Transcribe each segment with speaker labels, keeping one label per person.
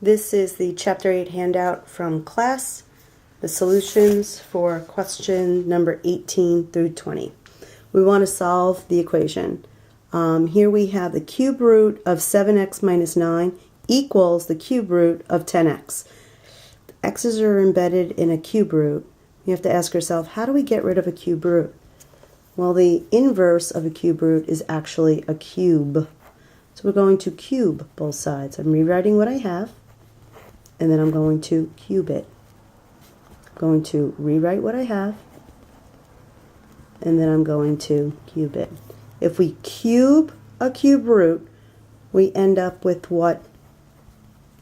Speaker 1: This is the Chapter 8 handout from class, the solutions for question number 18 through 20. We want to solve the equation. Here we have the cube root of 7x minus 9 equals the cube root of 10x. X's are embedded in a cube root. You have to ask yourself, how do we get rid of a cube root? Well, the inverse of a cube root is actually a cube. So we're going to cube both sides. I'm rewriting what I have, and then I'm going to cube it. I'm going to rewrite what I have, and then I'm going to cube it. If we cube a cube root, we end up with what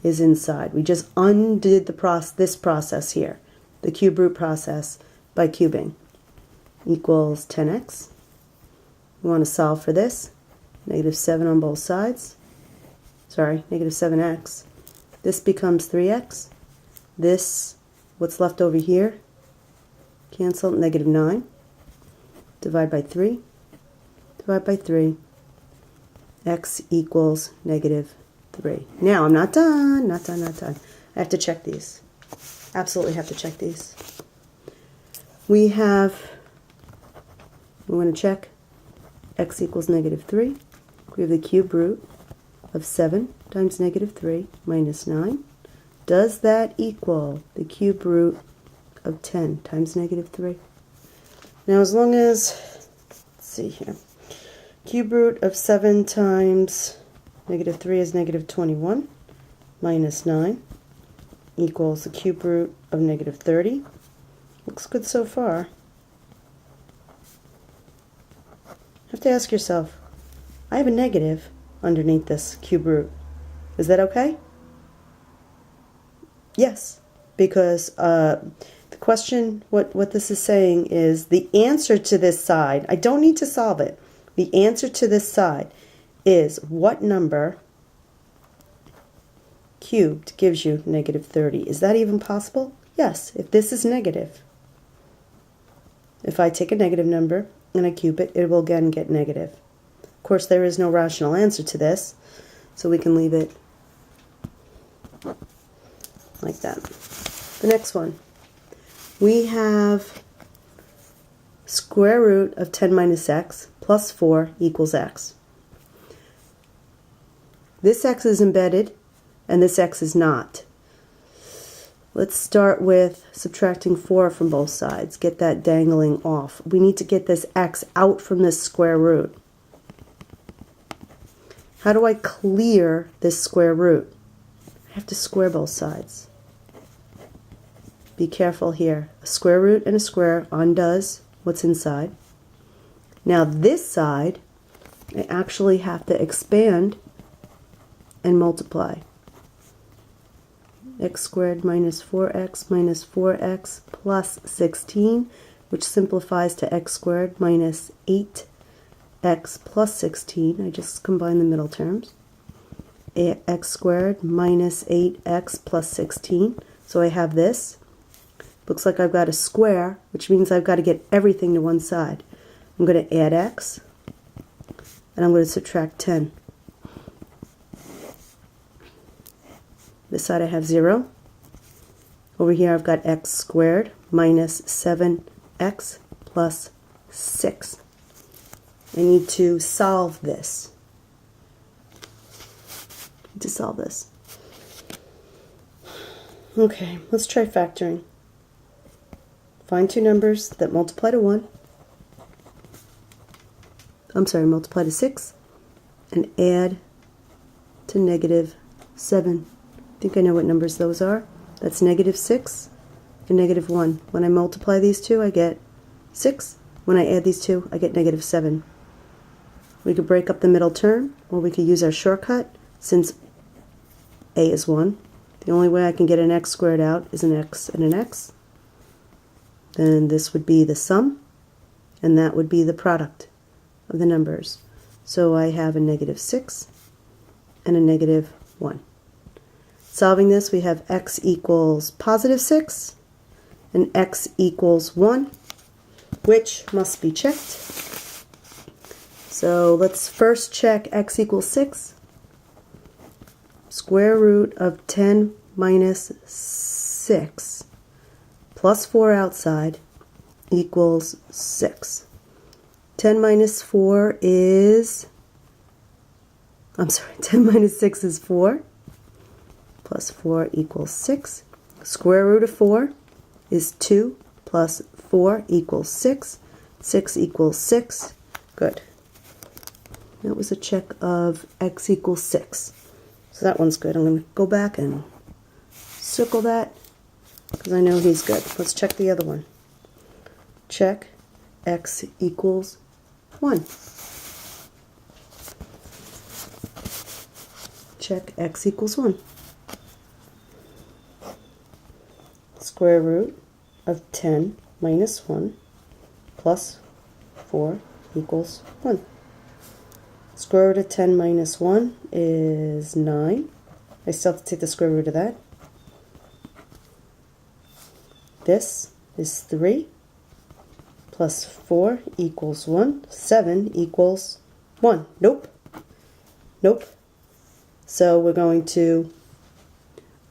Speaker 1: is inside. We just undid this process here, the cube root process, by cubing. Equals 10x. We want to solve for this. Negative 7 on both sides. Sorry, negative 7x. This becomes 3x. This, what's left over here, cancel, negative 9. Divide by 3. Divide by 3. X equals negative 3. Now, I'm not done. Not done. I have to check these. Absolutely have to check these. We want to check x equals negative 3. We have the cube root of 7 times negative 3 minus 9. Does that equal the cube root of 10 times negative 3? Now, as long as, let's see here, cube root of 7 times negative 3 is negative 21 minus 9 equals the cube root of negative 30. Looks good so far. You have to ask yourself, I have a negative underneath this cube root. Is that okay? Yes, because the question, what this is saying is the answer to this side, I don't need to solve it. The answer to this side is what number cubed gives you negative 30. Is that even possible? Yes, if this is negative. If I take a negative number and I cube it, it will again get negative. Of course, there is no rational answer to this, so we can leave it like that. The next one, we have square root of 10 minus x plus 4 equals x. This x is embedded, and this x is not. Let's start with subtracting 4 from both sides. Get that dangling off. We need to get this x out from this square root. How do I clear this square root? I have to square both sides. Be careful here. A square root and a square undoes what's inside. Now this side, I actually have to expand and multiply. X squared minus 4x plus 16, which simplifies to x squared minus 8x plus 16. I just combine the middle terms. X squared minus 8x plus 16. So I have this. Looks like I've got a square, which means I've got to get everything to one side. I'm going to add x, and I'm going to subtract 10. This side I have 0. Over here I've got x squared minus 7x plus 6. I need to solve this. Okay, let's try factoring. Find two numbers that multiply to 1. Multiply to 6 and add to negative 7. I think I know what numbers those are. That's negative 6 and negative 1. When I multiply these two, I get 6. When I add these two, I get negative 7. We could break up the middle term, or we could use our shortcut. Since a is 1, the only way I can get an x squared out is an x and an x. Then this would be the sum, and that would be the product of the numbers. So I have a negative 6 and a negative 1. Solving this, we have x equals positive 6 and x equals 1, which must be checked. So let's first check x equals 6. square root of 10 minus 6 plus 4 outside equals 6. 10 minus 4 is, 10 minus 6 is 4, plus 4 equals 6. Square root of 4 is 2, plus 4 equals 6. 6 equals 6. Good. That was a check of x equals 6. So that one's good. I'm going to go back and circle that because I know he's good. Let's check the other one. Check x equals 1. Check x equals 1. Square root of 10 minus 1 plus 4 equals 1. Square root of 10 minus 1 is 9. I still have to take the square root of that. This is 3 plus 4 equals 1. 7 equals 1. Nope. Nope. So we're going to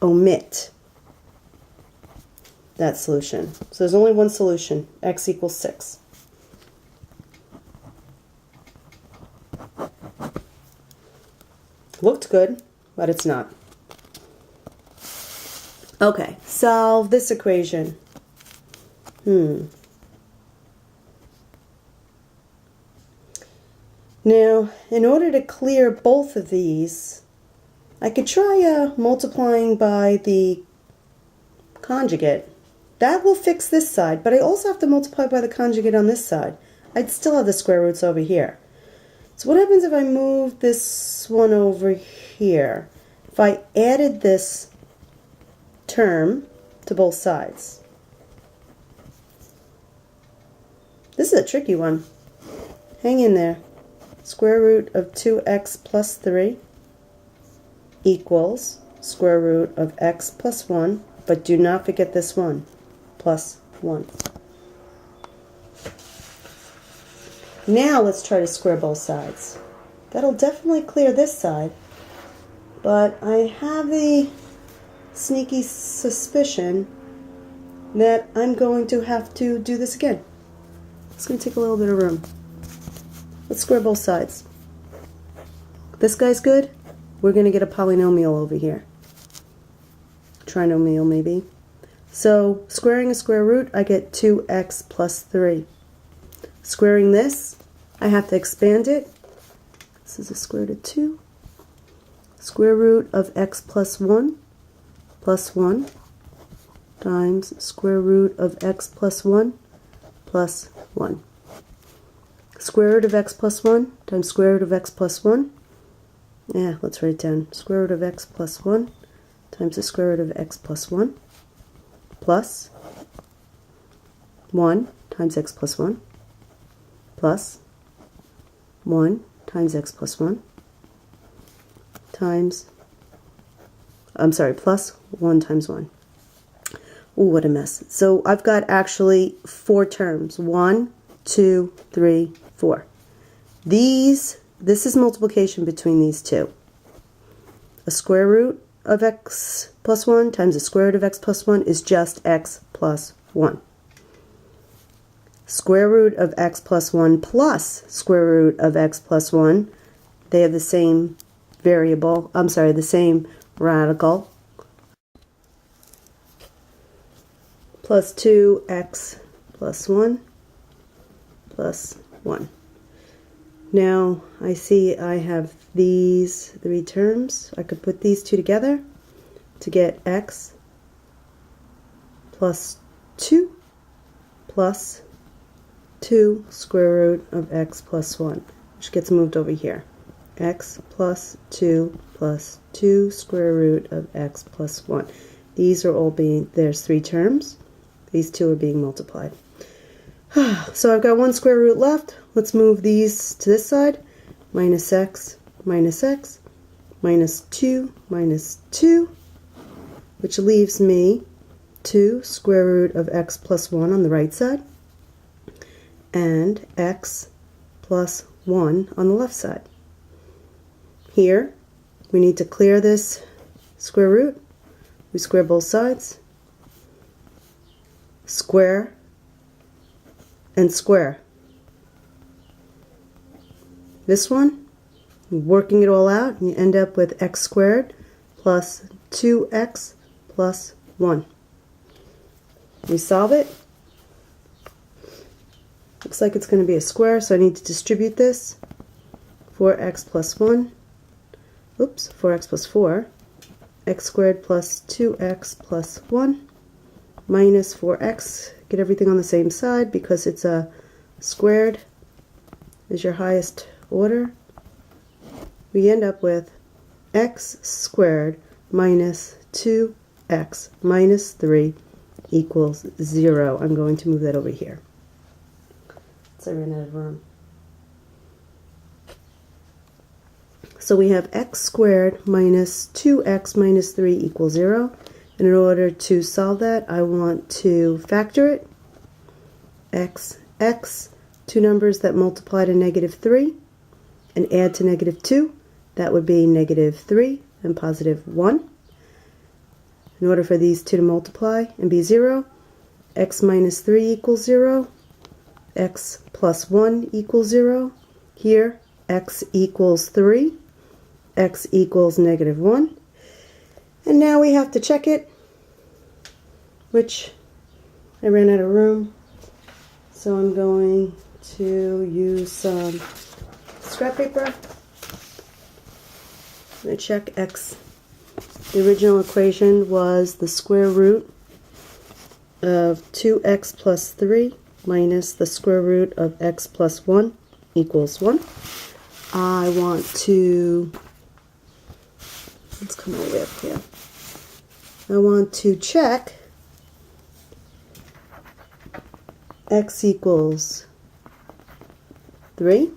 Speaker 1: omit that solution. So there's only one solution, x equals 6. Looked good, but it's not. Okay, solve this equation. Now, in order to clear both of these, I could try multiplying by the conjugate. That will fix this side, but I also have to multiply by the conjugate on this side. I'd still have the square roots over here. So what happens if I move this one over here? If I added this term to both sides. This is a tricky one. Hang in there. Square root of 2x plus 3 equals square root of x plus 1, but do not forget this one, plus 1. Now let's try to square both sides. That'll definitely clear this side, but I have the sneaky suspicion that I'm going to have to do this again. It's going to take a little bit of room. Let's square both sides. This guy's good. We're going to get a polynomial over here. Trinomial maybe. So squaring a square root, I get 2x plus 3. Squaring this, I have to expand it. This is a square root of 2. Square root of x plus 1 times square root of x plus 1 plus 1. Square root of x plus 1 times square root of x plus 1. Yeah, let's write it down. Square root of x plus 1 times the square root of x plus 1 plus 1 times x plus 1 plus 1 times x plus 1 times, plus 1 times 1. Ooh, what a mess. So I've got actually 4 terms. 1, 2, 3, 4. This is multiplication between these two. A square root of x plus 1 times the square root of x plus 1 is just x plus 1. Square root of x plus 1 plus square root of x plus 1, they have the same variable, the same radical, plus 2x plus 1 plus 1. Now I see I have these 3 terms. I could put these two together to get x plus 2 plus 2 square root of x plus 1, which gets moved over here. X plus 2 square root of x plus 1. These are all being, there's 3 terms. These two are being multiplied. So I've got 1 square root left. Let's move these to this side. Minus x, minus 2, which leaves me 2 square root of x plus 1 on the right side, and x plus 1 on the left side. Here, we need to clear this square root, we square both sides, square, and square. This one, working it all out, you end up with x squared plus 2x plus 1. We solve it. Looks like it's going to be a square, so I need to distribute this. 4x plus 1. Oops, 4x plus 4. X squared plus 2x plus 1 minus 4x. Get everything on the same side because it's a squared is your highest order. We end up with x squared minus 2x minus 3 equals 0. I'm going to move that over here. So I ran out of room. So we have x squared minus 2x minus 3 equals 0. And in order to solve that, I want to factor it. X, two numbers that multiply to negative 3 and add to negative 2. That would be negative 3 and positive 1. In order for these two to multiply and be 0, x minus 3 equals 0. X plus 1 equals 0. Here, x equals 3. X equals negative 1. And now we have to check it, which I ran out of room. So I'm going to use some scrap paper. I'm going to check x. The original equation was the square root of 2x plus 3 minus the square root of x plus 1 equals 1. I want to, let's come all the way up here. I want to check x equals 3,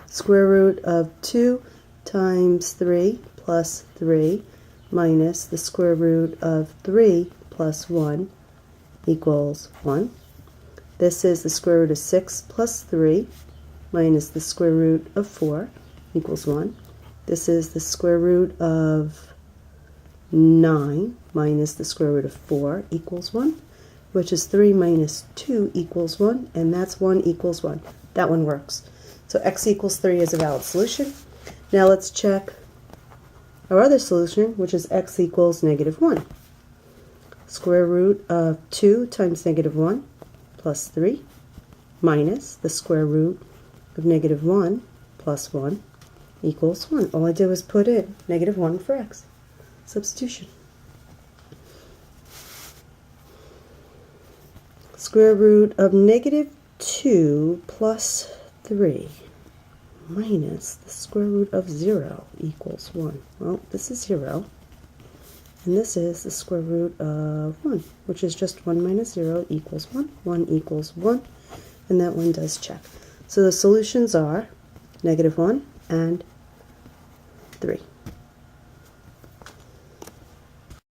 Speaker 1: square root of 2 times 3 plus 3 minus the square root of 3 plus 1 equals 1. This is the square root of 6 plus 3 minus the square root of 4 equals 1. This is the square root of 9 minus the square root of 4 equals 1, which is 3 minus 2 equals 1, and that's 1 equals 1. That one works. So x equals 3 is a valid solution. Now let's check our other solution, which is x equals negative 1. Square root of 2 times negative 1 plus 3 minus the square root of negative 1 plus 1 equals 1. All I did was put in negative 1 for x. Substitution. Square root of negative 2 plus 3 minus the square root of 0 equals 1. Well, this is 0. And this is the square root of 1, which is just 1 minus 0 equals 1. 1 equals 1. And that one does check. So the solutions are negative 1 and 3.